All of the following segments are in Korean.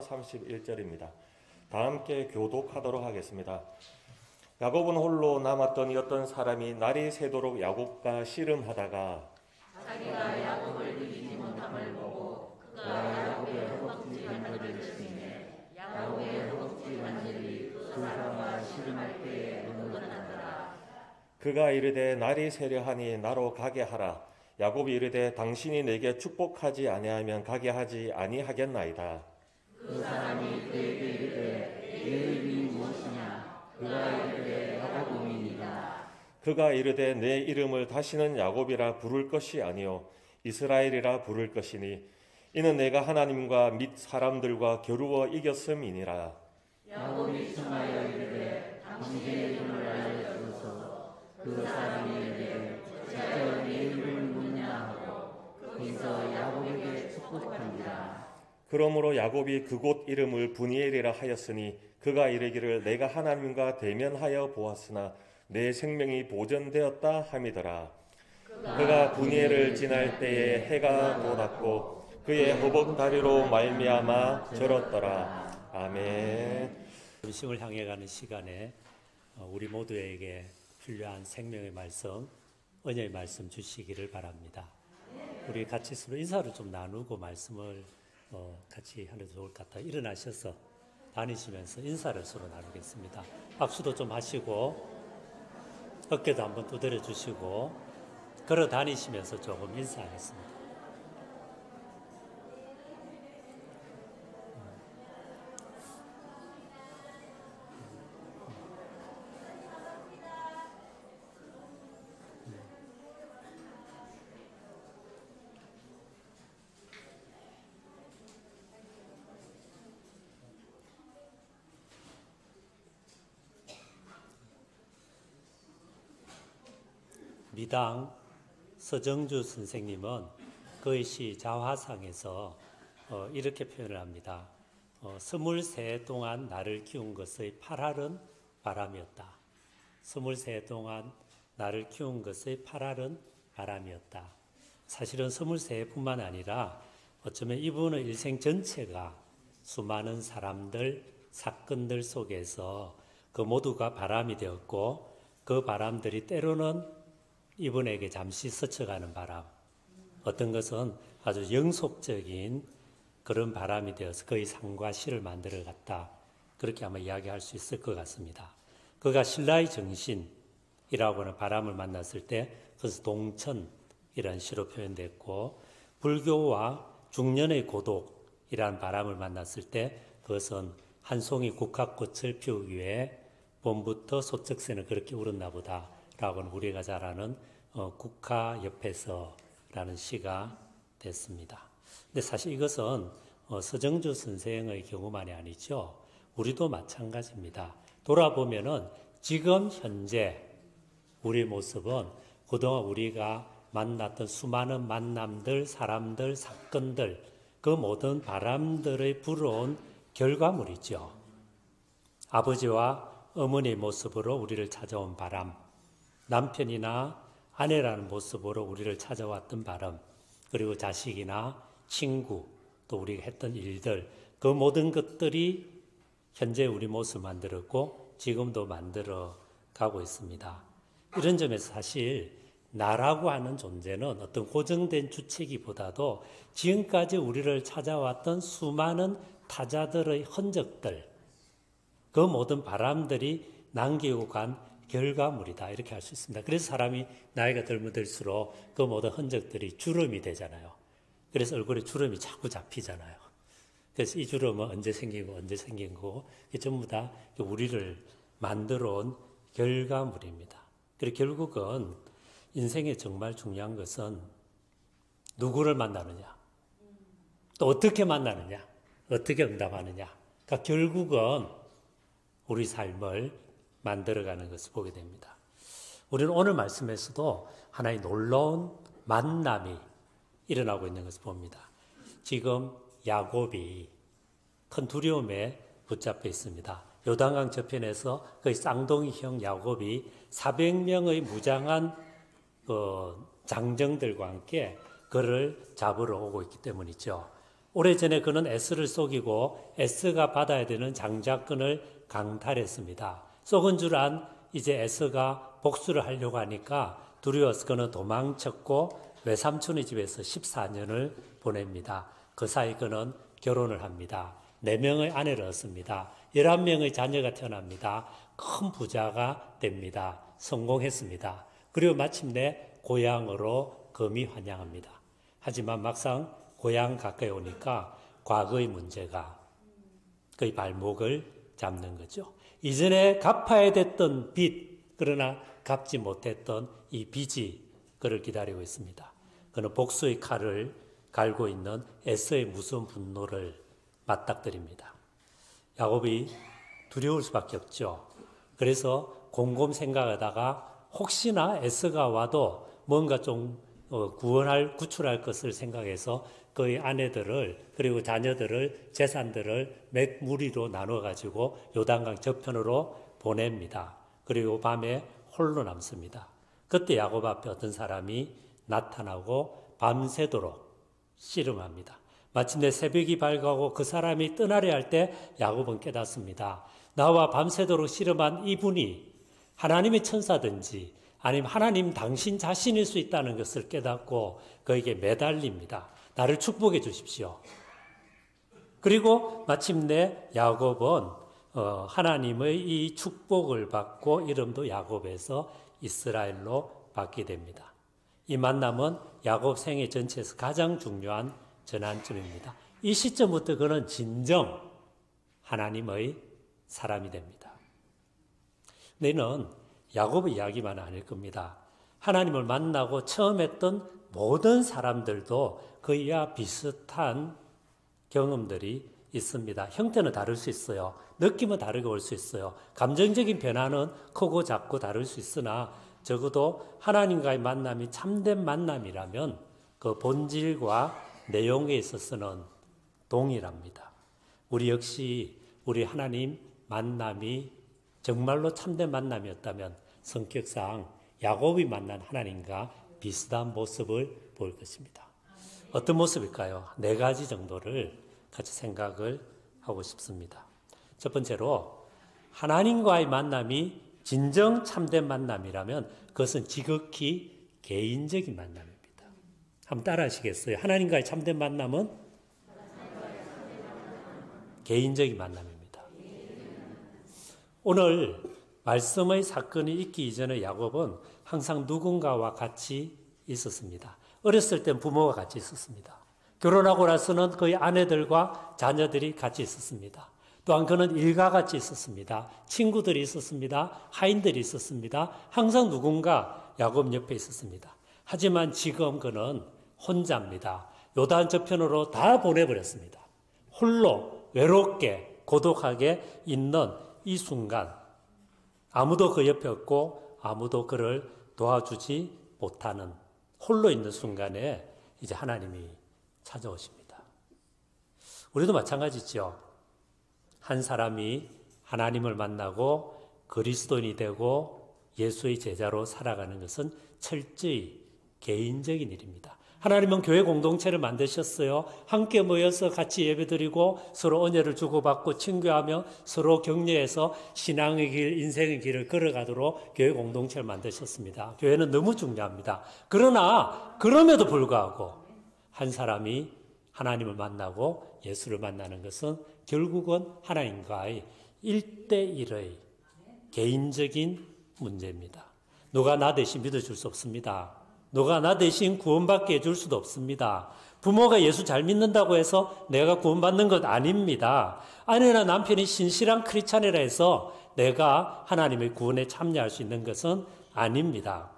31절입니다. 다 함께 교독하도록 하겠습니다. 야곱은 홀로 남았더니 어떤 사람이 날이 새도록 야곱과 씨름하다가 자기가 야곱을 이기지 못함을 보고 그가 야곱의 허벅지 반지를 치매 야곱의 허벅지 반지를 그 사람과 씨름할 때에 어긋나더라. 그가 이르되 날이 새려하니 나로 가게 하라. 야곱이 이르되 당신이 내게 축복하지 아니하면 가게 하지 아니하겠나이다. 그 사람이 그에게 이르되 내 이름이 무엇이냐? 그가 이르되 야곱이니라. 그가 이르되 내 이름을 다시는 야곱이라 부를 것이 아니요 이스라엘이라 부를 것이니 이는 내가 하나님과 및 사람들과 겨루어 이겼음이니라. 야곱이 청하여 이르되 당신의 이름을 알려주소서. 그 사람이 이르되 어찌하여 내 이름을 묻냐 하고 거기서 야곱에게 축복하니라. 그러므로 야곱이 그곳 이름을 브니엘이라 하였으니 그가 이르기를 내가 하나님과 대면하여 보았으나 내 생명이 보존되었다 함이더라. 그가 브니엘을 지날 때에 해가 돋았고 그의 허벅 다리로 말미암아 절었더라. 아멘. 점심을 향해 가는 시간에 우리 모두에게 필요한 생명의 말씀, 은혜의 말씀 주시기를 바랍니다. 우리 같이 서로 인사를 좀 나누고 말씀을 같이 하는 게 좋을 것 같아요. 일어나셔서 다니시면서 인사를 서로 나누겠습니다. 박수도 좀 하시고 어깨도 한번 두드려 주시고 걸어 다니시면서 조금 인사하겠습니다. 미당 서정주 선생님은 그의 시 자화상에서 이렇게 표현을 합니다. 23해 동안 나를 키운 것의 8알은 바람이었다. 23해 동안 나를 키운 것의 8알은 바람이었다. 사실은 23해뿐만 아니라 어쩌면 이분의 일생 전체가 수많은 사람들, 사건들 속에서 그 모두가 바람이 되었고 그 바람들이 때로는 이분에게 잠시 스쳐가는 바람, 어떤 것은 아주 영속적인 그런 바람이 되어서 그의 삶과 시를 만들어 갔다. 그렇게 아마 이야기할 수 있을 것 같습니다. 그가 신라의 정신이라고 하는 바람을 만났을 때 그것은 동천이라는 시로 표현됐고, 불교와 중년의 고독이라는 바람을 만났을 때 그것은 한 송이 국화꽃을 피우기 위해 봄부터 소쩍새는 그렇게 울었나 보다 라고는 우리가 잘 아는 국화 옆에서라는 시가 됐습니다. 근데 사실 이것은 서정주 선생의 경우만이 아니죠. 우리도 마찬가지입니다. 돌아보면은 지금 현재 우리 모습은 그동안 우리가 만났던 수많은 만남들, 사람들, 사건들, 그 모든 바람들의 불어온 결과물이죠. 아버지와 어머니의 모습으로 우리를 찾아온 바람, 남편이나 아내라는 모습으로 우리를 찾아왔던 바람, 그리고 자식이나 친구, 또 우리가 했던 일들, 그 모든 것들이 현재 우리 모습을 만들었고 지금도 만들어 가고 있습니다. 이런 점에서 사실 나라고 하는 존재는 어떤 고정된 주체기보다도 지금까지 우리를 찾아왔던 수많은 타자들의 흔적들, 그 모든 바람들이 남기고 간 결과물이다, 이렇게 할 수 있습니다. 그래서 사람이 나이가 들수록 그 모든 흔적들이 주름이 되잖아요. 그래서 얼굴에 주름이 자꾸 잡히잖아요. 그래서 이 주름은 언제 생기고 언제 생긴 거고 전부 다 우리를 만들어 온 결과물입니다. 그리고 결국은 인생에 정말 중요한 것은 누구를 만나느냐, 또 어떻게 만나느냐, 어떻게 응답하느냐. 그러니까 결국은 우리 삶을 만들어가는 것을 보게 됩니다. 우리는 오늘 말씀에서도 하나의 놀라운 만남이 일어나고 있는 것을 봅니다. 지금 야곱이 큰 두려움에 붙잡혀 있습니다. 요단강 저편에서 그 쌍둥이 형 야곱이 400명의 무장한 장정들과 함께 그를 잡으러 오고 있기 때문이죠. 오래전에 그는 S를 속이고 S가 받아야 되는 장자권을 강탈했습니다. 속은 줄 안 이제 S가 복수를 하려고 하니까 두려워서 그는 도망쳤고 외삼촌의 집에서 14년을 보냅니다. 그 사이 그는 결혼을 합니다. 4명의 아내를 얻습니다. 11명의 자녀가 태어납니다. 큰 부자가 됩니다. 성공했습니다. 그리고 마침내 고향으로 금이 환영합니다. 하지만 막상 고향 가까이 오니까 과거의 문제가 그의 발목을 잡는 거죠. 이전에 갚아야 됐던 빚, 그러나 갚지 못했던 이 빚이 그를 기다리고 있습니다. 그는 복수의 칼을 갈고 있는 에서의 무서운 분노를 맞닥뜨립니다. 야곱이 두려울 수밖에 없죠. 그래서 곰곰 생각하다가 혹시나 에서가 와도 뭔가 좀 구출할 것을 생각해서 그의 아내들을 그리고 자녀들을 재산들을 몇 무리로 나눠 가지고 요단강 저편으로 보냅니다. 그리고 밤에 홀로 남습니다. 그때 야곱 앞에 어떤 사람이 나타나고 밤새도록 씨름합니다. 마침내 새벽이 밝아오고 그 사람이 떠나려 할 때 야곱은 깨닫습니다. 나와 밤새도록 씨름한 이분이 하나님의 천사든지 아니면 하나님 당신 자신일 수 있다는 것을 깨닫고 그에게 매달립니다. 나를 축복해 주십시오. 그리고 마침내 야곱은 하나님의 이 축복을 받고 이름도 야곱에서 이스라엘로 바뀌게 됩니다. 이 만남은 야곱 생애 전체에서 가장 중요한 전환점입니다. 이 시점부터 그는 진정 하나님의 사람이 됩니다. 너희는 야곱의 이야기만 아닐 겁니다. 하나님을 만나고 처음 했던 모든 사람들도 그이와 비슷한 경험들이 있습니다. 형태는 다를 수 있어요. 느낌은 다르게 올 수 있어요. 감정적인 변화는 크고 작고 다를 수 있으나 적어도 하나님과의 만남이 참된 만남이라면 그 본질과 내용에 있어서는 동일합니다. 우리 역시 우리 하나님 만남이 정말로 참된 만남이었다면 성격상 야곱이 만난 하나님과 비슷한 모습을 볼 것입니다. 어떤 모습일까요? 4가지 정도를 같이 생각을 하고 싶습니다. 첫 번째로 하나님과의 만남이 진정 참된 만남이라면 그것은 지극히 개인적인 만남입니다. 한번 따라 하시겠어요? 하나님과의 참된 만남은 개인적인 만남입니다. 오늘 말씀의 사건이 있기 이전에 야곱은 항상 누군가와 같이 있었습니다. 어렸을 땐 부모가 같이 있었습니다. 결혼하고 나서는 그의 아내들과 자녀들이 같이 있었습니다. 또한 그는 일가 같이 있었습니다. 친구들이 있었습니다. 하인들이 있었습니다. 항상 누군가 야곱 옆에 있었습니다. 하지만 지금 그는 혼자입니다. 요단 저편으로 다 보내버렸습니다. 홀로 외롭게 고독하게 있는 이 순간 아무도 그 옆에 없고 아무도 그를 도와주지 못하는 홀로 있는 순간에 이제 하나님이 찾아오십니다. 우리도 마찬가지죠. 한 사람이 하나님을 만나고 그리스도인이 되고 예수의 제자로 살아가는 것은 철저히 개인적인 일입니다. 하나님은 교회 공동체를 만드셨어요. 함께 모여서 같이 예배드리고 서로 은혜를 주고받고 친교하며 서로 격려해서 신앙의 길, 인생의 길을 걸어가도록 교회 공동체를 만드셨습니다. 교회는 너무 중요합니다. 그러나 그럼에도 불구하고 한 사람이 하나님을 만나고 예수를 만나는 것은 결국은 하나님과의 1대1의 개인적인 문제입니다. 누가 나 대신 믿어줄 수 없습니다. 누가 나 대신 구원받게 해줄 수도 없습니다. 부모가 예수 잘 믿는다고 해서 내가 구원받는 것 아닙니다. 아내나 남편이 신실한 크리스찬이라 해서 내가 하나님의 구원에 참여할 수 있는 것은 아닙니다.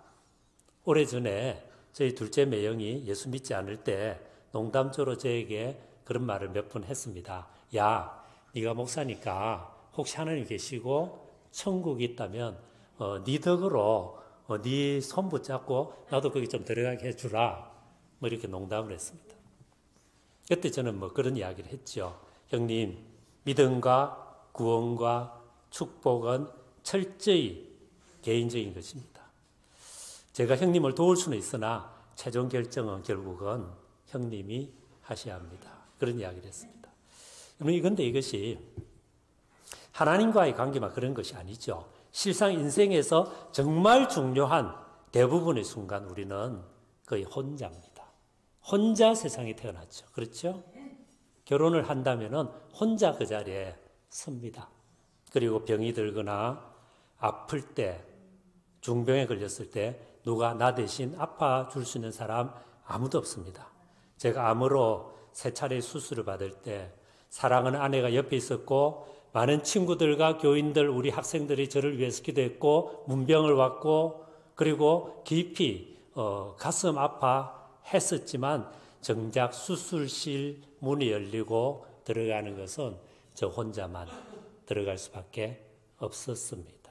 오래전에 저희 둘째 매형이 예수 믿지 않을 때 농담조로 저에게 그런 말을 몇 번 했습니다. 야, 네가 목사니까 혹시 하나님 계시고 천국이 있다면 네 덕으로 네 손 붙잡고 나도 거기 좀 들어가게 해주라. 뭐 이렇게 농담을 했습니다. 그때 저는 뭐 그런 이야기를 했죠. 형님, 믿음과 구원과 축복은 철저히 개인적인 것입니다. 제가 형님을 도울 수는 있으나 최종 결정은 결국은 형님이 하셔야 합니다. 그런 이야기를 했습니다. 그런데 이것이 하나님과의 관계만 그런 것이 아니죠. 실상 인생에서 정말 중요한 대부분의 순간 우리는 거의 혼자입니다. 혼자 세상에 태어났죠. 그렇죠? 결혼을 한다면은 혼자 그 자리에 섭니다. 그리고 병이 들거나 아플 때, 중병에 걸렸을 때 누가 나 대신 아파줄 수 있는 사람 아무도 없습니다. 제가 암으로 3차례 수술을 받을 때 사랑하는 아내가 옆에 있었고 많은 친구들과 교인들, 우리 학생들이 저를 위해서 기도했고 문병을 왔고 그리고 깊이 가슴 아파했었지만 정작 수술실 문이 열리고 들어가는 것은 저 혼자만 들어갈 수밖에 없었습니다.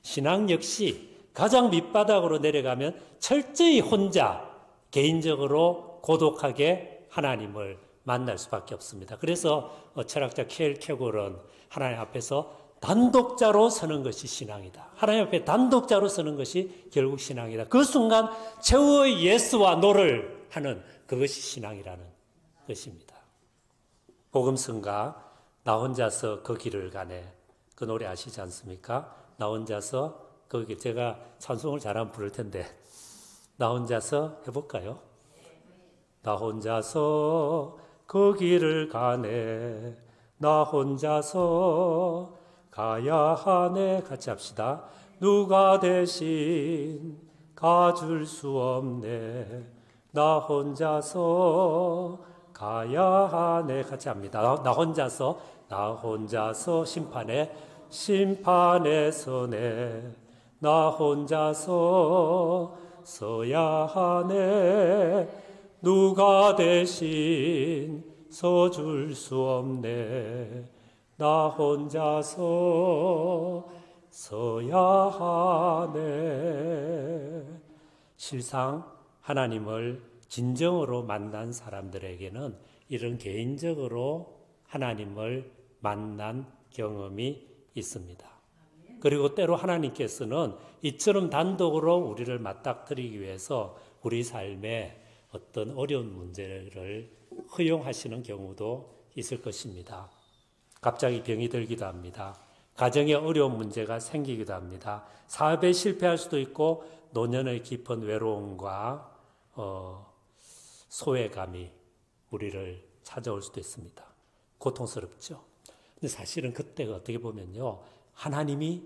신앙 역시 가장 밑바닥으로 내려가면 철저히 혼자 개인적으로 고독하게 하나님을 만날 수밖에 없습니다. 그래서 철학자 케일 캐골은 하나님 앞에서 단독자로 서는 것이 신앙이다. 하나님 앞에 단독자로 서는 것이 결국 신앙이다. 그 순간 최후의 예스와 노를 하는 그것이 신앙이라는 것입니다. 복음성가 나 혼자서 그 길을 가네. 그 노래 아시지 않습니까? 나 혼자서 그 길. 제가 찬송을 잘하면 부를 텐데 나 혼자서 해볼까요? 나 혼자서 그 길을 가네. 나 혼자서 가야 하네. 같이 합시다. 누가 대신 가줄 수 없네. 나 혼자서 가야 하네. 같이 합니다. 나 혼자서 심판에 서네. 나 혼자서 서야 하네. 누가 대신 서줄 수 없네. 나 혼자서 서야 하네. 실상 하나님을 진정으로 만난 사람들에게는 이런 개인적으로 하나님을 만난 경험이 있습니다. 그리고 때로 하나님께서는 이처럼 단독으로 우리를 맞닥뜨리기 위해서 우리 삶에 어떤 어려운 문제를 허용하시는 경우도 있을 것입니다. 갑자기 병이 들기도 합니다. 가정에 어려운 문제가 생기기도 합니다. 사업에 실패할 수도 있고 노년의 깊은 외로움과 소외감이 우리를 찾아올 수도 있습니다. 고통스럽죠. 근데 사실은 그때가 어떻게 보면요, 하나님이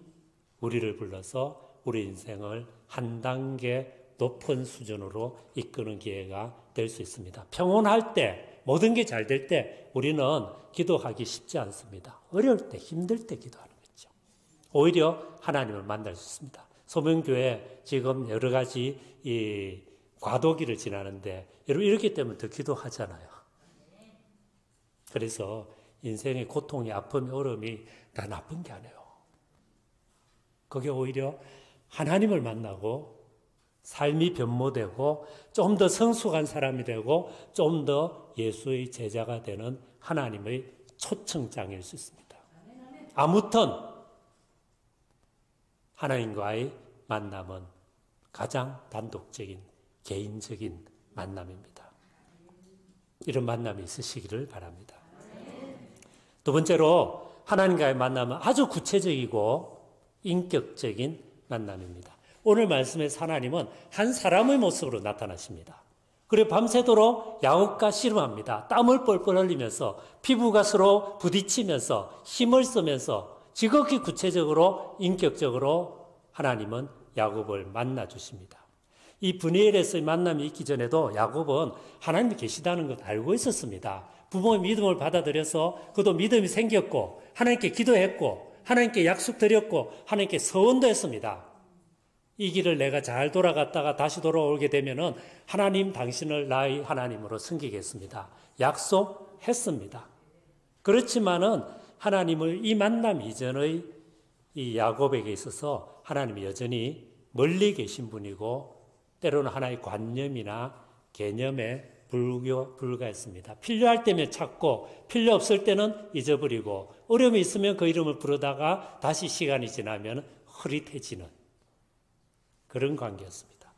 우리를 불러서 우리 인생을 한 단계 높은 수준으로 이끄는 기회가 될 수 있습니다. 평온할 때, 모든 게 잘 될 때 우리는 기도하기 쉽지 않습니다. 어려울 때, 힘들 때 기도하는 거죠. 오히려 하나님을 만날 수 있습니다. 소명교회 지금 여러 가지 이 과도기를 지나는데 여러분 이렇기 때문에 더 기도하잖아요. 그래서 인생의 고통이, 아픔이, 어려움이 다 나쁜 게 아니에요. 그게 오히려 하나님을 만나고 삶이 변모되고 좀 더 성숙한 사람이 되고 좀 더 예수의 제자가 되는 하나님의 초청장일 수 있습니다. 아무튼 하나님과의 만남은 가장 단독적인 개인적인 만남입니다. 이런 만남이 있으시기를 바랍니다. 두 번째로 하나님과의 만남은 아주 구체적이고 인격적인 만남입니다. 오늘 말씀에서 하나님은 한 사람의 모습으로 나타나십니다. 그리고 밤새도록 야곱과 씨름합니다. 땀을 뻘뻘 흘리면서 피부가 서로 부딪히면서 힘을 쓰면서 지극히 구체적으로 인격적으로 하나님은 야곱을 만나 주십니다. 이 브니엘에서의 만남이 있기 전에도 야곱은 하나님이 계시다는 것 알고 있었습니다. 부모의 믿음을 받아들여서 그도 믿음이 생겼고 하나님께 기도했고 하나님께 약속드렸고 하나님께 서원도 했습니다. 이 길을 내가 잘 돌아갔다가 다시 돌아오게 되면은 하나님 당신을 나의 하나님으로 섬기겠습니다. 약속했습니다. 그렇지만은 하나님을 이 만남 이전의 이 야곱에게 있어서 하나님이 여전히 멀리 계신 분이고 때로는 하나의 관념이나 개념에 불과했습니다. 필요할 때면 찾고 필요 없을 때는 잊어버리고 어려움이 있으면 그 이름을 부르다가 다시 시간이 지나면 흐릿해지는 그런 관계였습니다.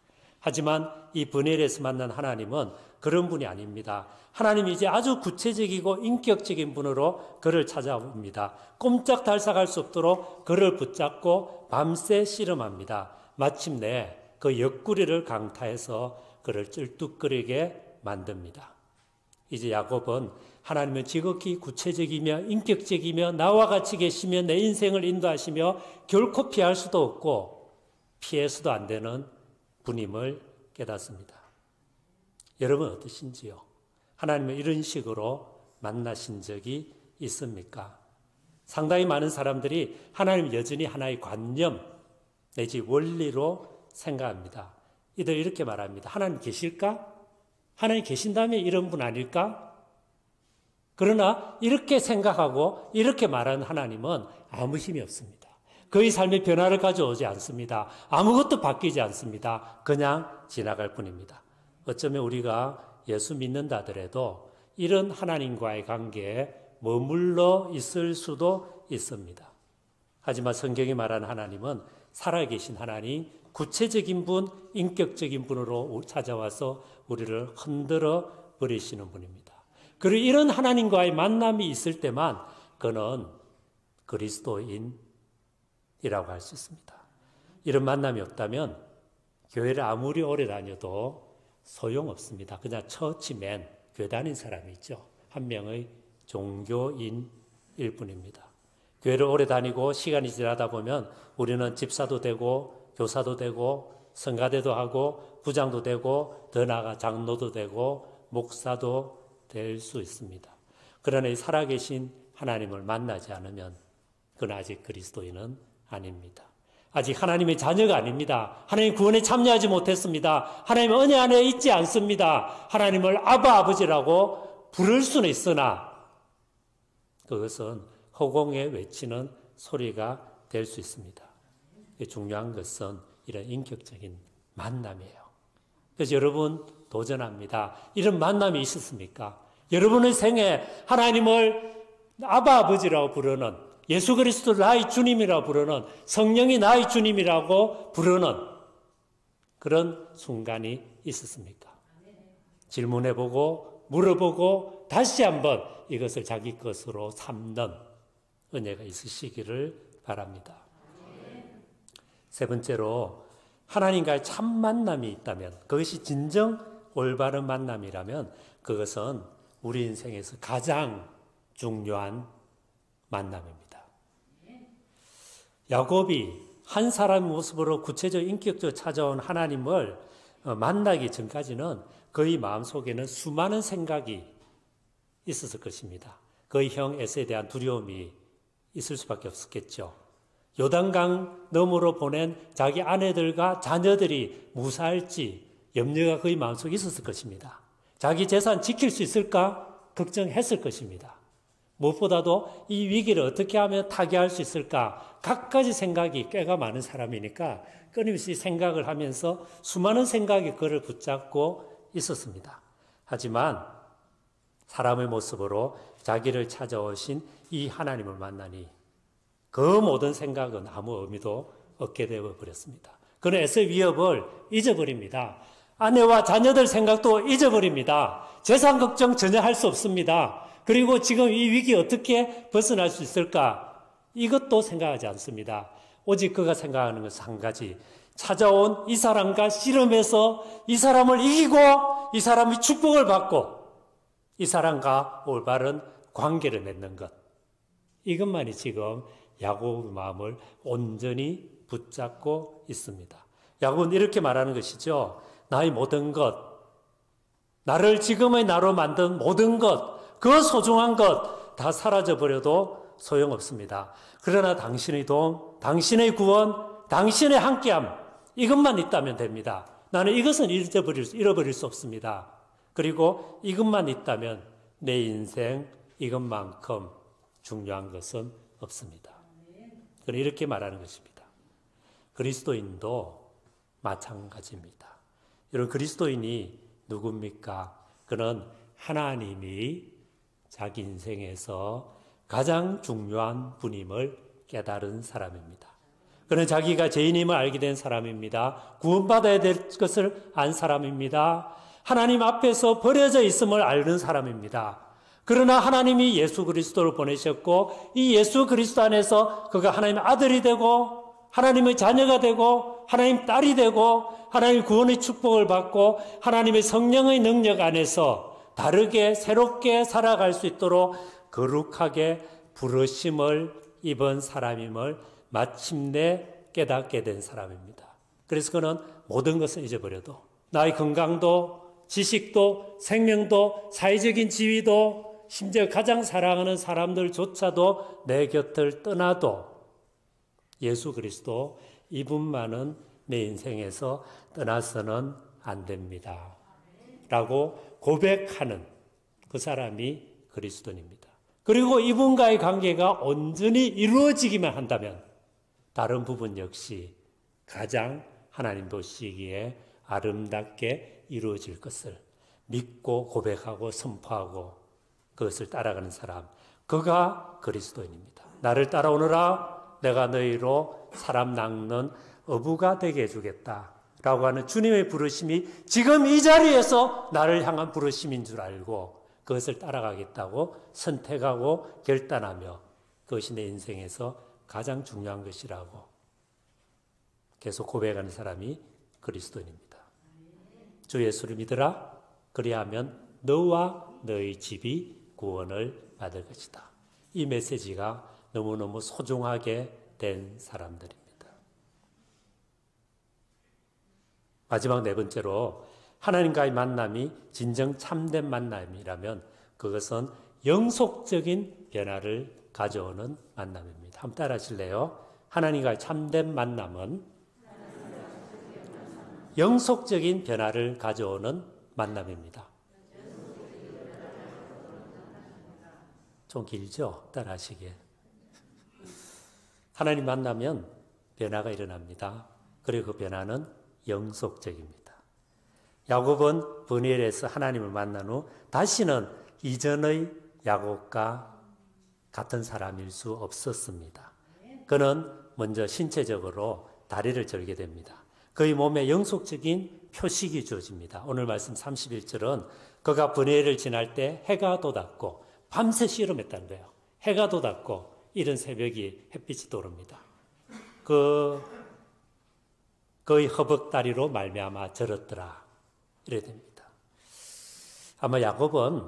하지만 이 브니엘에서 만난 하나님은 그런 분이 아닙니다. 하나님이 이제 아주 구체적이고 인격적인 분으로 그를 찾아옵니다. 꼼짝달싹할 수 없도록 그를 붙잡고 밤새 씨름합니다. 마침내 그 옆구리를 강타해서 그를 쩔뚝거리게 만듭니다. 이제 야곱은 하나님은 지극히 구체적이며 인격적이며 나와 같이 계시며 내 인생을 인도하시며 결코 피할 수도 없고 피해서도 안 되는 분임을 깨닫습니다. 여러분 어떠신지요? 하나님을 이런 식으로 만나신 적이 있습니까? 상당히 많은 사람들이 하나님 여전히 하나의 관념 내지 원리로 생각합니다. 이들 이렇게 말합니다. 하나님 계실까? 하나님 계신다면 이런 분 아닐까? 그러나 이렇게 생각하고 이렇게 말하는 하나님은 아무 힘이 없습니다. 그의 삶의 변화를 가져오지 않습니다. 아무것도 바뀌지 않습니다. 그냥 지나갈 뿐입니다. 어쩌면 우리가 예수 믿는다 하더라도 이런 하나님과의 관계에 머물러 있을 수도 있습니다. 하지만 성경이 말하는 하나님은 살아계신 하나님, 구체적인 분, 인격적인 분으로 찾아와서 우리를 흔들어 버리시는 분입니다. 그리고 이런 하나님과의 만남이 있을 때만 그는 그리스도인이라고 할 수 있습니다. 이런 만남이 없다면 교회를 아무리 오래 다녀도 소용없습니다. 그냥 처치맨, 교회 다닌 사람이 있죠. 한 명의 종교인일 뿐입니다. 교회를 오래 다니고 시간이 지나다 보면 우리는 집사도 되고 교사도 되고 성가대도 하고 부장도 되고 더 나아가 장로도 되고 목사도 될 수 있습니다. 그러나 이 살아계신 하나님을 만나지 않으면 그는 아직 그리스도인은 아닙니다. 아직 하나님의 자녀가 아닙니다. 하나님 구원에 참여하지 못했습니다. 하나님의 은혜 안에 있지 않습니다. 하나님을 아바 아버지라고 부를 수는 있으나 그것은 허공에 외치는 소리가 될 수 있습니다. 중요한 것은 이런 인격적인 만남이에요. 그래서 여러분 도전합니다. 이런 만남이 있었습니까? 여러분의 생에 하나님을 아바 아버지라고 부르는, 예수 그리스도를 나의 주님이라고 부르는, 성령이 나의 주님이라고 부르는 그런 순간이 있었습니까? 질문해보고 물어보고 다시 한번 이것을 자기 것으로 삼는 은혜가 있으시기를 바랍니다. 세 번째로 하나님과의 참 만남이 있다면, 그것이 진정 올바른 만남이라면 그것은 우리 인생에서 가장 중요한 만남입니다. 야곱이 한 사람의 모습으로 구체적 인격적으로 찾아온 하나님을 만나기 전까지는 그의 마음속에는 수많은 생각이 있었을 것입니다. 그의 형 에서에 대한 두려움이 있을 수밖에 없었겠죠. 요단강 너머로 보낸 자기 아내들과 자녀들이 무사할지 염려가 그의 마음속에 있었을 것입니다. 자기 재산 지킬 수 있을까 걱정했을 것입니다. 무엇보다도 이 위기를 어떻게 하면 타개할 수 있을까 갖가지 생각이 꽤가 많은 사람이니까 끊임없이 생각을 하면서 수많은 생각이 그를 붙잡고 있었습니다. 하지만 사람의 모습으로 자기를 찾아오신 이 하나님을 만나니 그 모든 생각은 아무 의미도 없게 되어버렸습니다. 그는 에서의 위협을 잊어버립니다. 아내와 자녀들 생각도 잊어버립니다. 재산 걱정 전혀 할 수 없습니다. 그리고 지금 이 위기 어떻게 벗어날 수 있을까? 이것도 생각하지 않습니다. 오직 그가 생각하는 것은 한 가지. 찾아온 이 사람과 씨름해서 이 사람을 이기고 이 사람이 축복을 받고 이 사람과 올바른 관계를 맺는 것. 이것만이 지금 야곱의 마음을 온전히 붙잡고 있습니다. 야곱은 이렇게 말하는 것이죠. 나의 모든 것, 나를 지금의 나로 만든 모든 것, 그 소중한 것 다 사라져버려도 소용없습니다. 그러나 당신의 돈, 당신의 구원, 당신의 함께함 이것만 있다면 됩니다. 나는 이것은 잃어버릴 수 없습니다. 그리고 이것만 있다면 내 인생 이것만큼 중요한 것은 없습니다. 그는 이렇게 말하는 것입니다. 그리스도인도 마찬가지입니다. 여러분 그리스도인이 누굽니까? 그는 하나님이 자기 인생에서 가장 중요한 분임을 깨달은 사람입니다. 그는 자기가 죄인임을 알게 된 사람입니다. 구원받아야 될 것을 안 사람입니다. 하나님 앞에서 버려져 있음을 알는 사람입니다. 그러나 하나님이 예수 그리스도를 보내셨고 이 예수 그리스도 안에서 그가 하나님의 아들이 되고 하나님의 자녀가 되고 하나님 딸이 되고 하나님의 구원의 축복을 받고 하나님의 성령의 능력 안에서 다르게 새롭게 살아갈 수 있도록 거룩하게 부르심을 입은 사람임을 마침내 깨닫게 된 사람입니다. 그래서 그는 모든 것을 잊어버려도 나의 건강도 지식도 생명도 사회적인 지위도 심지어 가장 사랑하는 사람들조차도 내 곁을 떠나도 예수 그리스도 이분만은 내 인생에서 떠나서는 안 됩니다. 라고 고백하는 그 사람이 그리스도인입니다. 그리고 이분과의 관계가 온전히 이루어지기만 한다면 다른 부분 역시 가장 하나님 보시기에 아름답게 이루어질 것을 믿고 고백하고 선포하고 그것을 따라가는 사람, 그가 그리스도인입니다. 나를 따라오너라 내가 너희로 사람 낚는 어부가 되게 해주겠다 라고 하는 주님의 부르심이 지금 이 자리에서 나를 향한 부르심인 줄 알고 그것을 따라가겠다고 선택하고 결단하며 그것이 내 인생에서 가장 중요한 것이라고 계속 고백하는 사람이 그리스도인입니다. 주 예수를 믿으라. 그리하면 너와 너희 집이 구원을 받을 것이다. 이 메시지가 너무너무 소중하게 된 사람들입니다. 마지막 네 번째로 하나님과의 만남이 진정 참된 만남이라면 그것은 영속적인 변화를 가져오는 만남입니다. 한번 따라 하실래요? 하나님과의 참된 만남은 영속적인 변화를 가져오는 만남입니다. 좀 길죠? 따라 하시기에. 하나님 만나면 변화가 일어납니다. 그리고 그 변화는 영속적입니다. 야곱은 브니엘에서 하나님을 만난 후 다시는 이전의 야곱과 같은 사람일 수 없었습니다. 그는 먼저 신체적으로 다리를 절게 됩니다. 그의 몸에 영속적인 표식이 주어집니다. 오늘 말씀 31절은 그가 브니엘을 지날 때 해가 돋았고 밤새 씨름했다는 거예요. 해가 돋았고 이른 새벽이 햇빛이 떠오릅니다. 그의 허벅다리로 말미암아 절었더라. 이래 됩니다. 아마 야곱은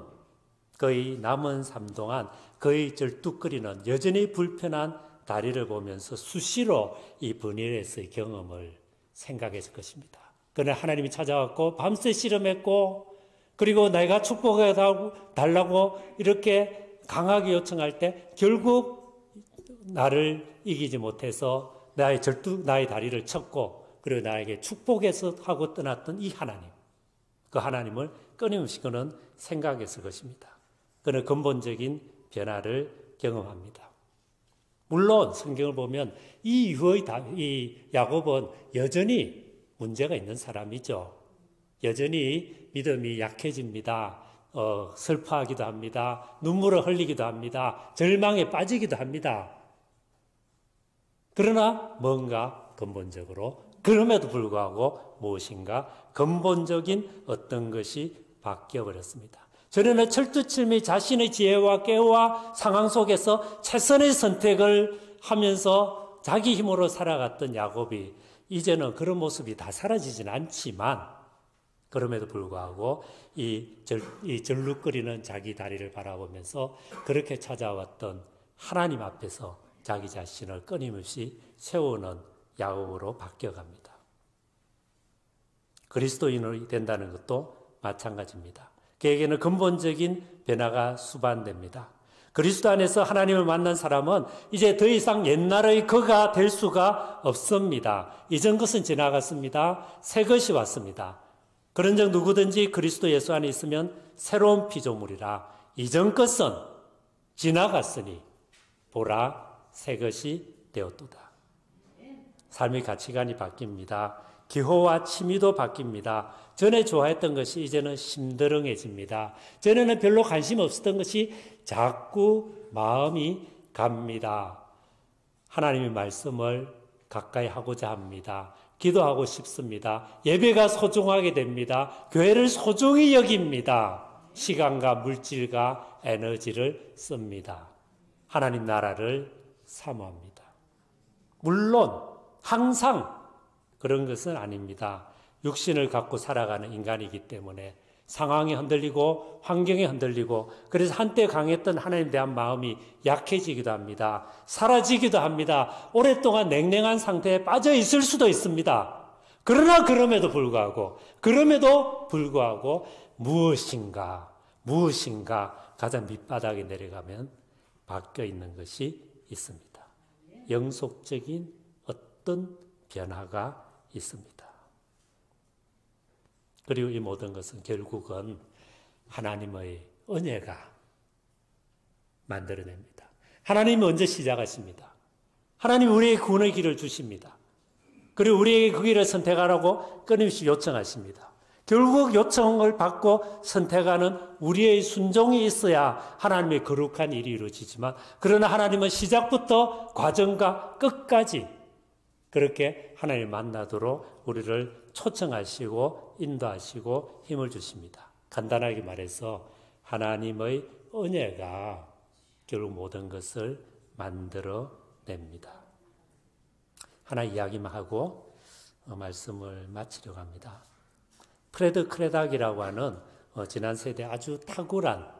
그의 남은 삶 동안 그의 절뚝거리는 여전히 불편한 다리를 보면서 수시로 이 브니엘에서의 경험을 생각했을 것입니다. 그러나 하나님이 찾아왔고 밤새 씨름했고 그리고 내가 축복해 달라고 이렇게 강하게 요청할 때 결국 나를 이기지 못해서 나의 다리를 쳤고 그리고 나에게 축복해서 하고 떠났던 이 하나님, 그 하나님을 끊임없이 그는 생각했을 것입니다. 그는 근본적인 변화를 경험합니다. 물론 성경을 보면 이 이후의 이 야곱은 여전히 문제가 있는 사람이죠. 여전히 믿음이 약해집니다. 슬퍼하기도 합니다. 눈물을 흘리기도 합니다. 절망에 빠지기도 합니다. 그러나 뭔가 근본적으로 그럼에도 불구하고 무엇인가 근본적인 어떤 것이 바뀌어버렸습니다. 전에는 철두철미 자신의 지혜와 깨와 상황 속에서 최선의 선택을 하면서 자기 힘으로 살아갔던 야곱이 이제는 그런 모습이 다 사라지진 않지만 그럼에도 불구하고 이 절룩거리는 자기 다리를 바라보면서 그렇게 찾아왔던 하나님 앞에서 자기 자신을 끊임없이 세우는 야곱으로 바뀌어갑니다. 그리스도인이 된다는 것도 마찬가지입니다. 그에게는 근본적인 변화가 수반됩니다. 그리스도 안에서 하나님을 만난 사람은 이제 더 이상 옛날의 그가 될 수가 없습니다. 이전 것은 지나갔습니다. 새 것이 왔습니다. 그런즉 누구든지 그리스도 예수 안에 있으면 새로운 피조물이라. 이전 것은 지나갔으니 보라 새 것이 되었도다. 삶의 가치관이 바뀝니다. 기호와 취미도 바뀝니다. 전에 좋아했던 것이 이제는 심드렁해집니다. 전에는 별로 관심 없었던 것이 자꾸 마음이 갑니다. 하나님의 말씀을 가까이 하고자 합니다. 기도하고 싶습니다. 예배가 소중하게 됩니다. 교회를 소중히 여깁니다. 시간과 물질과 에너지를 씁니다. 하나님 나라를 사모합니다. 물론 항상 그런 것은 아닙니다. 육신을 갖고 살아가는 인간이기 때문에 상황이 흔들리고 환경이 흔들리고 그래서 한때 강했던 하나님에 대한 마음이 약해지기도 합니다. 사라지기도 합니다. 오랫동안 냉랭한 상태에 빠져 있을 수도 있습니다. 그러나 그럼에도 불구하고 무엇인가 가장 밑바닥에 내려가면 바뀌어 있는 것이 있습니다. 영속적인 어떤 변화가 있습니다. 그리고 이 모든 것은 결국은 하나님의 은혜가 만들어냅니다. 하나님이 먼저 시작하십니다. 하나님이 우리에게 구원의 길을 주십니다. 그리고 우리에게 그 길을 선택하라고 끊임없이 요청하십니다. 결국 요청을 받고 선택하는 우리의 순종이 있어야 하나님의 거룩한 일이 이루어지지만 그러나 하나님은 시작부터 과정과 끝까지 그렇게 하나님을 만나도록 우리를 초청하시고 인도하시고 힘을 주십니다. 간단하게 말해서 하나님의 은혜가 결국 모든 것을 만들어냅니다. 하나 이야기만 하고 말씀을 마치려고 합니다. 프레드 크레닥이라고 하는 지난 세대 아주 탁월한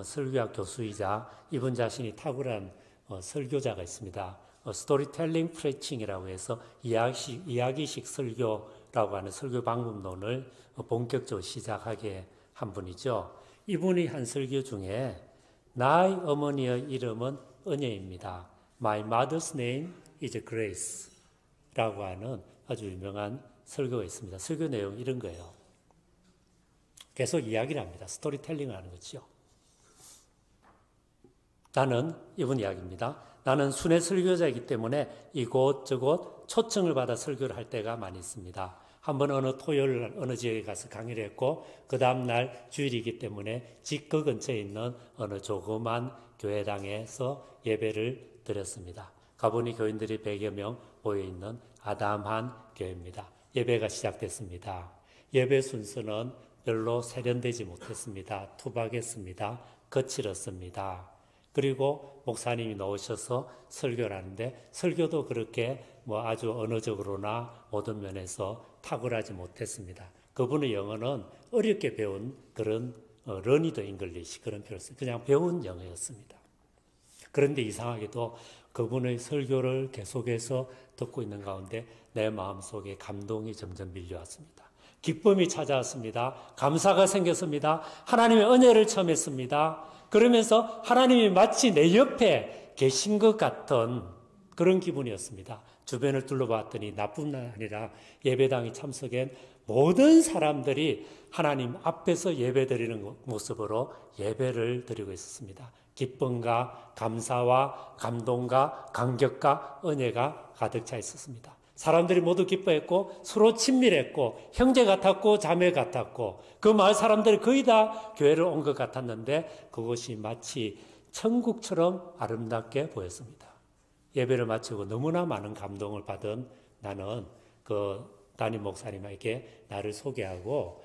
설교학 교수이자 이분 자신이 탁월한 설교자가 있습니다. 스토리텔링 프리칭이라고 해서 이야기식 설교라고 하는 설교 방법론을 본격적으로 시작하게 한 분이죠. 이분이 한 설교 중에 나의 어머니의 이름은 은혜입니다. My mother's name is grace 라고 하는 아주 유명한 설교가 있습니다. 설교 내용이 이런 거예요. 계속 이야기를 합니다. 스토리텔링을 하는 거죠. 이분 이야기입니다. 나는 순회 설교자이기 때문에 이곳저곳 초청을 받아 설교를 할 때가 많이 있습니다. 한번 어느 토요일 어느 지역에 가서 강의를 했고 그 다음날 주일이기 때문에 집 그 근처에 있는 어느 조그만 교회당에서 예배를 드렸습니다. 가보니 교인들이 100여 명 모여있는 아담한 교회입니다. 예배가 시작됐습니다. 예배 순서는 별로 세련되지 못했습니다. 투박했습니다. 거칠었습니다. 그리고 목사님이 나오셔서 설교를 하는데 설교도 그렇게 아주 언어적으로나 모든 면에서 탁월하지 못했습니다. 그분의 영어는 어렵게 배운 그런 러니드 잉글리시 그런 표현을 써요. 그냥 배운 영어였습니다. 그런데 이상하게도 그분의 설교를 계속해서 듣고 있는 가운데 내 마음속에 감동이 점점 밀려왔습니다. 기쁨이 찾아왔습니다. 감사가 생겼습니다. 하나님의 은혜를 체험했습니다. 그러면서 하나님이 마치 내 옆에 계신 것 같은 그런 기분이었습니다. 주변을 둘러봤더니 나뿐만 아니라 예배당에 참석한 모든 사람들이 하나님 앞에서 예배드리는 모습으로 예배를 드리고 있었습니다. 기쁨과 감사와 감동과 감격과 은혜가 가득 차 있었습니다. 사람들이 모두 기뻐했고 서로 친밀했고 형제 같았고 자매 같았고 그 마을 사람들이 거의 다 교회를 온 것 같았는데 그것이 마치 천국처럼 아름답게 보였습니다. 예배를 마치고 너무나 많은 감동을 받은 나는 그 담임 목사님에게 나를 소개하고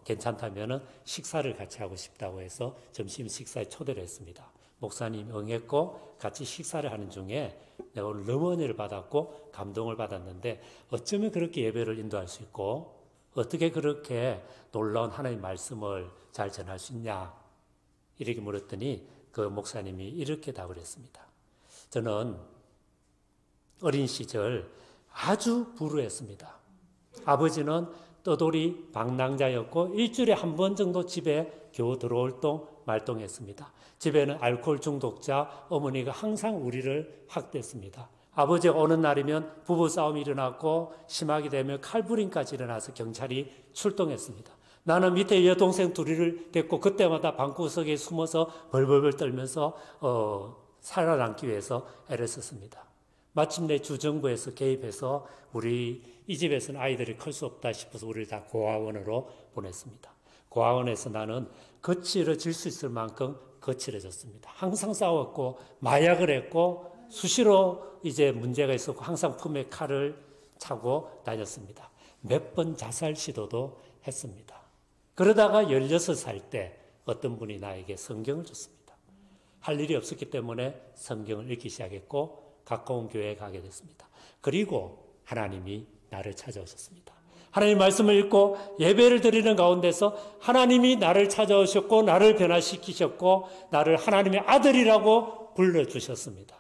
괜찮다면 식사를 같이 하고 싶다고 해서 점심 식사에 초대를 했습니다. 목사님이 응했고 같이 식사를 하는 중에 내가 오늘 너무 은혜를 받았고 감동을 받았는데 어쩌면 그렇게 예배를 인도할 수 있고 어떻게 그렇게 놀라운 하나님의 말씀을 잘 전할 수 있냐 이렇게 물었더니 그 목사님이 이렇게 답을 했습니다. 저는 어린 시절 아주 불우했습니다. 아버지는 떠돌이 방랑자였고 일주일에 한 번 정도 집에 겨우 들어올 동 말동했습니다. 집에는 알코올 중독자 어머니가 항상 우리를 학대했습니다. 아버지가 오는 날이면 부부싸움이 일어났고 심하게 되면 칼부림까지 일어나서 경찰이 출동했습니다. 나는 밑에 여동생 둘이를 데리고 그때마다 방구석에 숨어서 벌벌벌 떨면서 살아남기 위해서 애를 썼습니다. 마침내 주정부에서 개입해서 우리 이 집에서는 아이들이 클 수 없다 싶어서 우리를 다 고아원으로 보냈습니다. 고아원에서 나는 거칠어질 수 있을 만큼 거칠어졌습니다. 항상 싸웠고 마약을 했고 수시로 이제 문제가 있었고 항상 품에 칼을 차고 다녔습니다. 몇 번 자살 시도도 했습니다. 그러다가 16살 때 어떤 분이 나에게 성경을 줬습니다. 할 일이 없었기 때문에 성경을 읽기 시작했고 가까운 교회에 가게 됐습니다. 그리고 하나님이 나를 찾아오셨습니다. 하나님 말씀을 읽고 예배를 드리는 가운데서 하나님이 나를 찾아오셨고 나를 변화시키셨고 나를 하나님의 아들이라고 불러주셨습니다.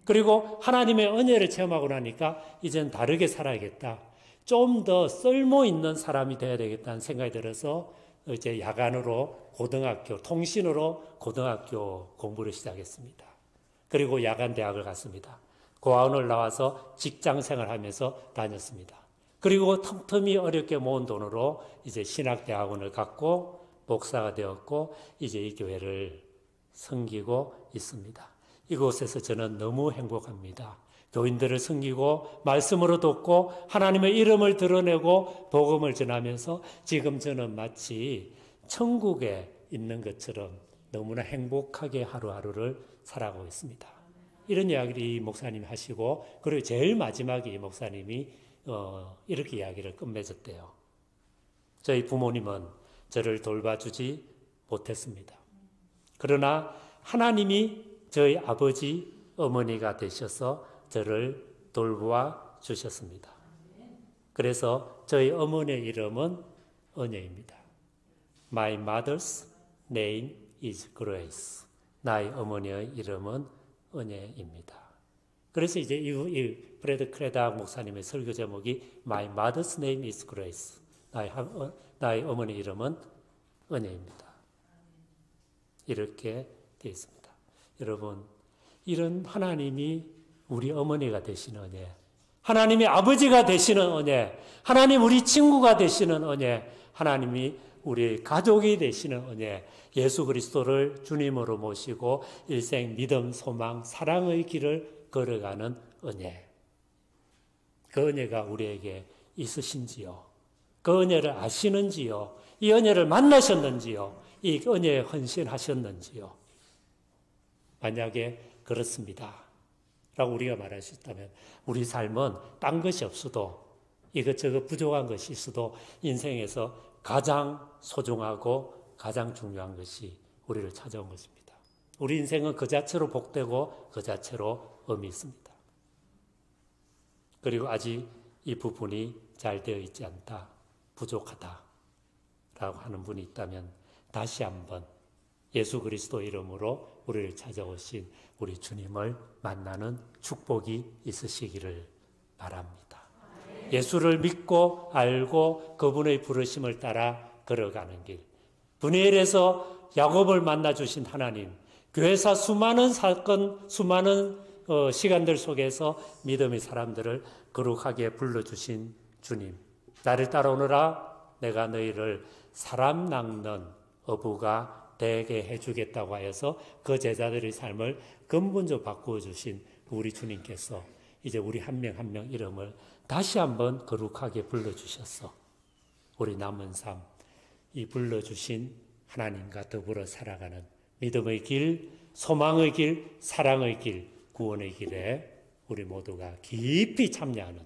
그리고 하나님의 은혜를 체험하고 나니까 이젠 다르게 살아야겠다. 좀 더 쓸모 있는 사람이 되어야 되겠다는 생각이 들어서 이제 야간으로 고등학교, 통신으로 고등학교 공부를 시작했습니다. 그리고 야간 대학을 갔습니다. 고아원을 나와서 직장 생활하면서 다녔습니다. 그리고 틈틈이 어렵게 모은 돈으로 이제 신학대학원을 갔고 목사가 되었고 이제 이 교회를 섬기고 있습니다. 이곳에서 저는 너무 행복합니다. 교인들을 섬기고 말씀으로 돕고 하나님의 이름을 드러내고 복음을 전하면서 지금 저는 마치 천국에 있는 것처럼 너무나 행복하게 하루하루를 살아가고 있습니다. 이런 이야기를 이 목사님이 하시고 그리고 제일 마지막에 이 목사님이 이렇게 이야기를 끝맺었대요. 저희 부모님은 저를 돌봐주지 못했습니다. 그러나 하나님이 저희 아버지, 어머니가 되셔서 저를 돌보아 주셨습니다. 그래서 저희 어머니의 이름은 은혜입니다. My mother's name is Grace. 나의 어머니의 이름은 은혜입니다. 그래서 이제 이 브래드 크레닥 목사님의 설교 제목이 My mother's name is Grace. 나의 어머니 이름은 은혜입니다. 이렇게 되어 있습니다. 여러분, 이런 하나님이 우리 어머니가 되시는 은혜, 하나님이 아버지가 되시는 은혜, 하나님 우리 친구가 되시는 은혜, 하나님이 우리 가족이 되시는 은혜, 예수 그리스도를 주님으로 모시고 일생 믿음, 소망, 사랑의 길을 걸어가는 은혜. 그 은혜가 우리에게 있으신지요? 그 은혜를 아시는지요? 이 은혜를 만나셨는지요? 이 은혜에 헌신하셨는지요? 만약에 그렇습니다 라고 우리가 말할 수 있다면 우리 삶은 딴 것이 없어도 이것저것 부족한 것이 있어도 인생에서 가장 소중하고 가장 중요한 것이 우리를 찾아온 것입니다. 우리 인생은 그 자체로 복되고 그 자체로 의미 있습니다. 그리고 아직 이 부분이 잘 되어 있지 않다, 부족하다 라고 하는 분이 있다면 다시 한번 예수 그리스도 이름으로 우리를 찾아오신 우리 주님을 만나는 축복이 있으시기를 바랍니다. 예수를 믿고 알고 그분의 부르심을 따라 걸어가는 길. 브니엘에서 야곱을 만나주신 하나님, 교회사 수많은 사건, 수많은 시간들 속에서 믿음의 사람들을 거룩하게 불러주신 주님. 나를 따라오너라, 내가 너희를 사람 낚는 어부가 되게 해주겠다고 하여서 그 제자들의 삶을 근본적으로 바꾸어 주신 우리 주님께서 이제 우리 한 명 한 명 이름을 다시 한번 거룩하게 불러주셔서 우리 남은 삶, 이 불러주신 하나님과 더불어 살아가는 믿음의 길, 소망의 길, 사랑의 길, 구원의 길에 우리 모두가 깊이 참여하는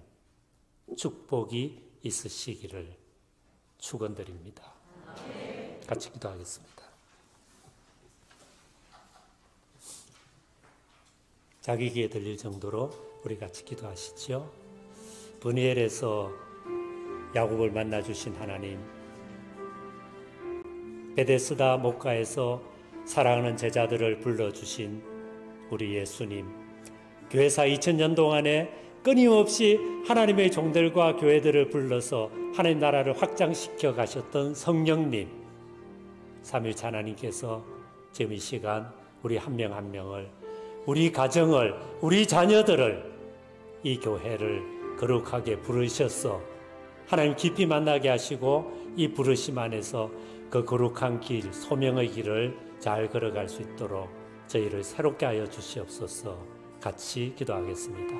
축복이 있으시기를 축원드립니다. 같이 기도하겠습니다. 자기 귀에 들릴 정도로 우리 같이 기도하시죠. 브니엘에서 야곱을 만나주신 하나님, 베데스다 목가에서 사랑하는 제자들을 불러주신 우리 예수님, 교회사 2000년 동안에 끊임없이 하나님의 종들과 교회들을 불러서 하나님 나라를 확장시켜 가셨던 성령님, 삼위일체 하나님께서 지금 이 시간 우리 한 명 한 명을, 우리 가정을, 우리 자녀들을, 이 교회를 거룩하게 부르셔서 하나님 깊이 만나게 하시고 이 부르심 안에서 그 거룩한 길, 소명의 길을 잘 걸어갈 수 있도록 저희를 새롭게 하여 주시옵소서. 같이 기도하겠습니다.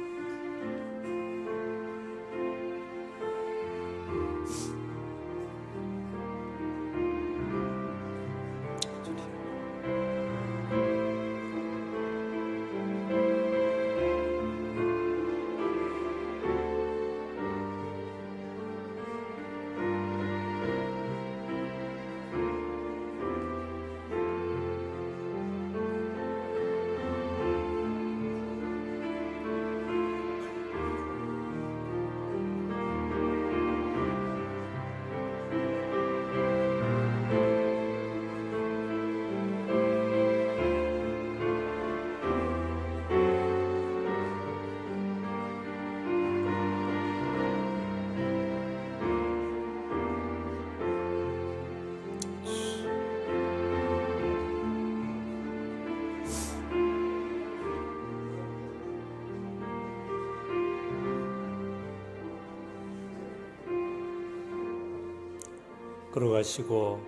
걸어가시고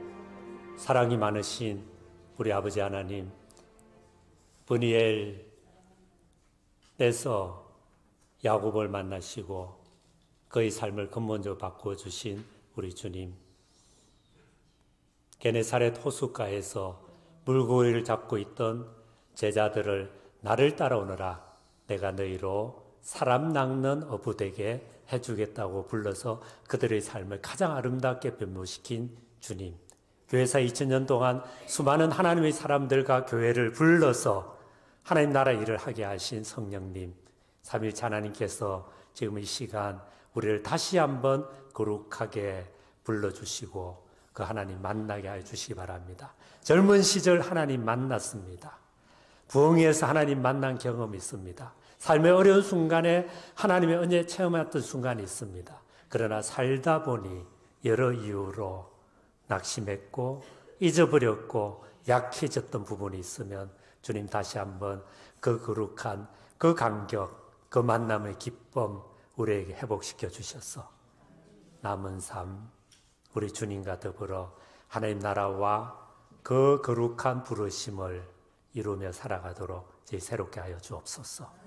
사랑이 많으신 우리 아버지 하나님, 브니엘에서 야곱을 만나시고 그의 삶을 근본적으로 바꿔주신 우리 주님, 게네사렛 호숫가에서 물고기를 잡고 있던 제자들을 나를 따라오너라, 내가 너희로 사람 낚는 어부 되게 해주겠다고 불러서 그들의 삶을 가장 아름답게 변모시킨 주님, 교회사 2000년 동안 수많은 하나님의 사람들과 교회를 불러서 하나님 나라 일을 하게 하신 성령님, 삼위일체 하나님께서 지금 이 시간 우리를 다시 한번 거룩하게 불러주시고 그 하나님 만나게 해주시기 바랍니다. 젊은 시절 하나님 만났습니다. 부흥회에서 하나님 만난 경험이 있습니다. 삶의 어려운 순간에 하나님의 은혜 체험했던 순간이 있습니다. 그러나 살다 보니 여러 이유로 낙심했고 잊어버렸고 약해졌던 부분이 있으면 주님 다시 한번 그 거룩한 그 감격, 그 만남의 기쁨 우리에게 회복시켜 주셔서 남은 삶 우리 주님과 더불어 하나님 나라와 그 거룩한 부르심을 이루며 살아가도록 저희 새롭게 하여 주옵소서.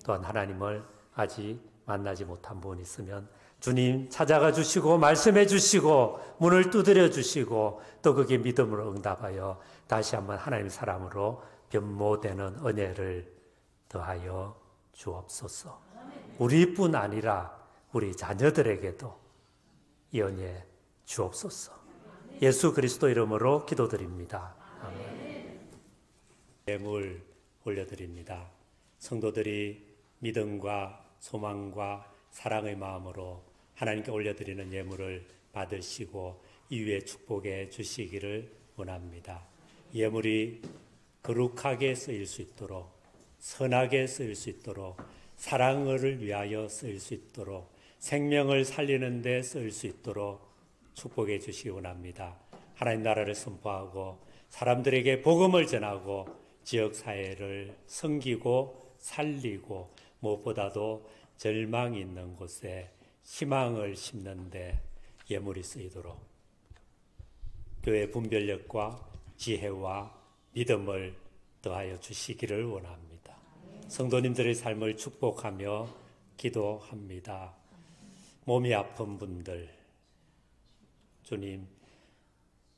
또한 하나님을 아직 만나지 못한 분이 있으면 주님 찾아가 주시고 말씀해 주시고 문을 두드려 주시고 또 그게 믿음으로 응답하여 다시 한번 하나님의 사람으로 변모되는 은혜를 더하여 주옵소서. 우리뿐 아니라 우리 자녀들에게도 이 은혜 주옵소서. 예수 그리스도 이름으로 기도드립니다. 아멘. 예물 올려드립니다. 성도들이 믿음과 소망과 사랑의 마음으로 하나님께 올려드리는 예물을 받으시고 이후에 축복해 주시기를 원합니다. 예물이 거룩하게 쓰일 수 있도록, 선하게 쓰일 수 있도록, 사랑을 위하여 쓰일 수 있도록, 생명을 살리는 데 쓰일 수 있도록 축복해 주시기 원합니다. 하나님 나라를 선포하고 사람들에게 복음을 전하고 지역사회를 섬기고 살리고 무엇보다도 절망 있는 곳에 희망을 심는데 예물이 쓰이도록 교회 분별력과 지혜와 믿음을 더하여 주시기를 원합니다. 성도님들의 삶을 축복하며 기도합니다. 몸이 아픈 분들, 주님,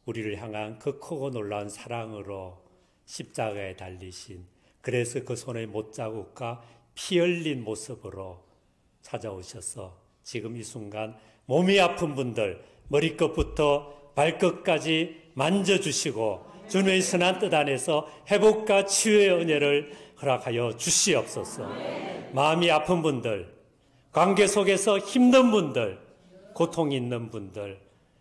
우리를 향한 그 크고 놀라운 사랑으로 십자가에 달리신, 그래서 그 손의 못자국과 피 흘린 모습으로 찾아오셔서 지금 이 순간 몸이 아픈 분들 머리끝부터 발끝까지 만져주시고 주님의 선한 뜻 안에서 회복과 치유의 은혜를 허락하여 주시옵소서. 마음이 아픈 분들, 관계 속에서 힘든 분들, 고통이 있는 분들,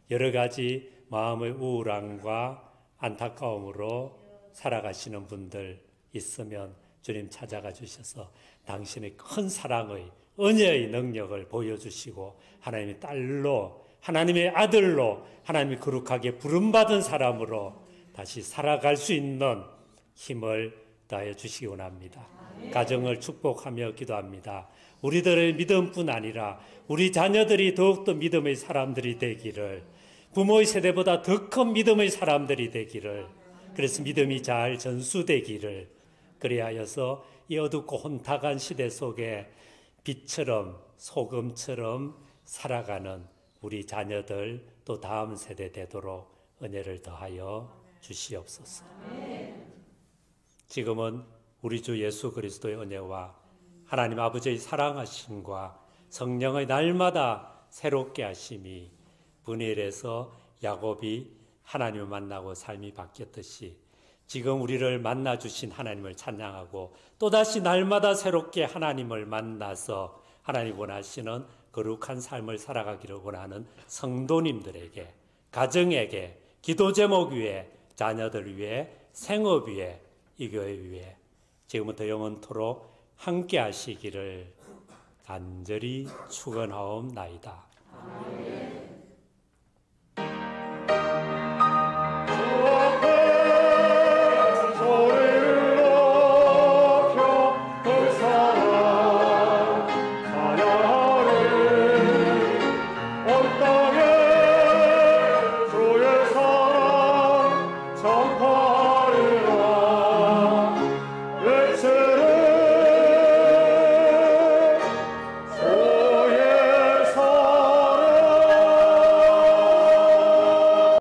여러 가지 마음의 우울함과 안타까움으로 살아가시는 분들 있으면 주님 찾아가 주셔서 당신의 큰 사랑의 은혜의 능력을 보여주시고 하나님의 딸로, 하나님의 아들로, 하나님이 거룩하게 부름받은 사람으로 다시 살아갈 수 있는 힘을 더하여 주시기 원합니다. 가정을 축복하며 기도합니다. 우리들의 믿음뿐 아니라 우리 자녀들이 더욱더 믿음의 사람들이 되기를, 부모의 세대보다 더 큰 믿음의 사람들이 되기를, 그래서 믿음이 잘 전수되기를, 그리하여서 이 어둡고 혼탁한 시대 속에 빛처럼 소금처럼 살아가는 우리 자녀들 또 다음 세대 되도록 은혜를 더하여 주시옵소서. 지금은 우리 주 예수 그리스도의 은혜와 하나님 아버지의 사랑하심과 성령의 날마다 새롭게 하심이 브니엘에서 야곱이 하나님을 만나고 삶이 바뀌었듯이 지금 우리를 만나주신 하나님을 찬양하고 또다시 날마다 새롭게 하나님을 만나서 하나님 원하시는 거룩한 삶을 살아가기를 원하는 성도님들에게, 가정에게, 기도 제목 위에, 자녀들 위에, 생업 위에, 이 교회 위에 지금부터 영원토록 함께 하시기를 간절히 축원하옵나이다. 아멘. 온 땅에 주 전파